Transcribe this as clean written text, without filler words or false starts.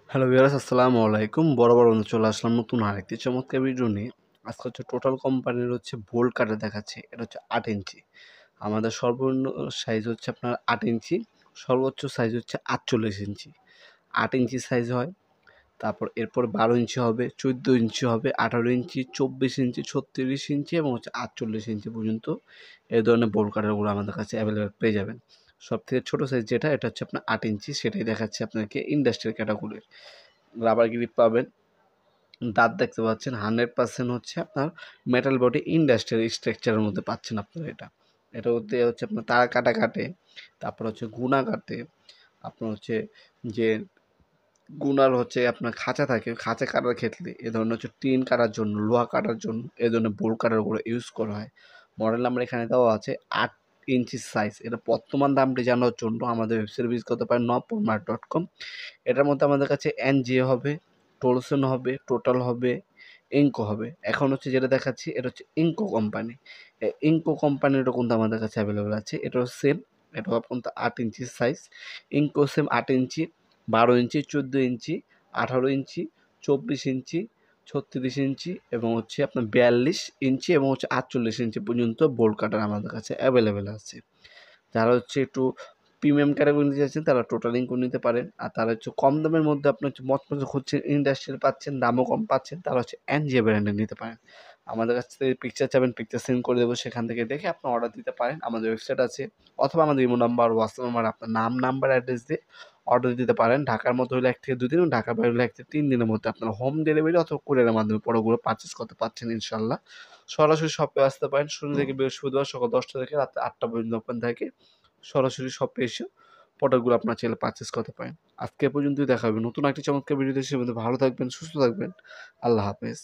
Hello viewers, আসসালামু আলাইকুম। বরাবর বন্ধু চলে আসলাম নতুন আরেকটি চমৎকার ভিডিও নিয়ে। আজকে হচ্ছে টোটাল কোম্পানির হচ্ছে বোল্ট কাটার দেখাচ্ছে। এটা হচ্ছে 8 ইঞ্চি। আমাদের সর্বনিম্ন সাইজ হচ্ছে আপনার 8 ইঞ্চি, সর্বোচ্চ সাইজ হচ্ছে 48 ইঞ্চি। 8 ইঞ্চি সাইজ হয়, তারপর এরপর 12 ইঞ্চি হবে, 14 ইঞ্চি হবে, 18 ইঞ্চি, 24 ইঞ্চি, 36 ইঞ্চি এবং হচ্ছে 48 ইঞ্চি পর্যন্ত এই ধরনের বোল্ট কাটারগুলো আমাদের কাছে অ্যাভেলেবেল পেয়ে যাবেন। সবথেকে ছোট সাইজ যেটা, এটা হচ্ছে আপনার 8 ইঞ্চি, সেটাই দেখাচ্ছে আপনাকে ইন্ডাস্ট্রিয়াল ক্যাটাগরির। রাবার গ্রিপ পাবেন, দাঁত দেখতে পাচ্ছেন 100% হচ্ছে আপনার মেটাল বডি ইন্ডাস্ট্রিয়াল স্ট্রাকচারের মধ্যে পাচ্ছেন আপনারা এটা। এটা হচ্ছে আপনার তারা কাটা কাটে, তারপর হচ্ছে গুণা কাটে, আপনার হচ্ছে যে গুনার হচ্ছে আপনার খাঁচা থাকে, খাঁচা কাটার ক্ষেত্রে এ ধরনের হচ্ছে টিন কাটার জন্য, লোহা কাটার জন্য এ ধরনের বোল্ট কাটারগুলো ইউজ করা হয়। মডেল নাম্বার এখানে দেওয়া আছে 8 ইঞ্চি সাইজ। এটা বর্তমান দামটি জানার জন্য আমাদের ওয়েবসাইট ভিজিট করতে পারেন nopolmart.com। এটার মধ্যে আমাদের কাছে এনজিও হবে, টোলসন হবে, টোটাল হবে, ইঙ্কো হবে। এখন হচ্ছে যেটা দেখাচ্ছি এটা হচ্ছে ইঙ্কো কোম্পানি। ইঙ্কো কোম্পানিরও কিন্তু আমাদের কাছে অ্যাভেলেবেল আছে। এটাও সেম, এটাও কিন্তু 8 ইঞ্চি সাইজ। ইঙ্কো সেম 8 ইঞ্চি, 12 ইঞ্চি, 14 ইঞ্চি, 18 ইঞ্চি, 24 ইঞ্চি, 36 ইঞ্চি এবং হচ্ছে আপনার 42 ইঞ্চি এবং হচ্ছে 48 ইঞ্চি পর্যন্ত বোল্ট কাটার আমাদের কাছে অ্যাভেলেবেল আছে। যারা হচ্ছে একটু প্রিমিয়াম ক্যাটাগরি নিতে চাচ্ছেন তারা টোটাল ইনকো নিতে পারেন। আর তারা হচ্ছে কম দামের মধ্যে আপনার হচ্ছে মচমচে খুঁজছেন, ইন্ডাস্ট্রিয়াল পাচ্ছেন, দামও কম পাচ্ছেন, তারা হচ্ছে এনজিও ব্র্যান্ডের নিতে পারেন। আমাদের কাছ থেকে পিকচার চাবেন, পিকচার সেন্ড করে দেবো, সেখান থেকে দেখে আপনি অর্ডার দিতে পারেন। আমাদের ওয়েবসাইট আছে, অথবা আমাদের ইমো নাম্বার, হোয়াটসঅ্যাপ নাম্বার, আপনার নাম, নাম্বার, অ্যাড্রেস দিয়ে অর্ডার দিতে পারেন। ঢাকার মধ্যে হলে 1 থেকে 2 দিন, ঢাকার বাইরে হলে 1 থেকে 3 দিনের মধ্যে আপনারা হোম ডেলিভারি অথবা কুরিয়ারের মাধ্যমে প্রোডাক্টগুলো পারচেজ করতে পারছেন ইনশাল্লাহ। সরাসরি শপে আসতে পারেন। শুরু থেকে বৃহস্পতিবার সকাল 10টা থেকে রাত 8টা পর্যন্ত ওপেন থাকে। সরাসরি শপে এসে প্রোডাক্টগুলো আপনার চাইলে পারচেজ করতে পারেন। আজকে এ পর্যন্তই, দেখা হবে নতুন একটি চমৎকার ভিডিওতে। সে পর্যন্ত ভালো থাকবেন, সুস্থ থাকবেন। আল্লাহ হাফেজ।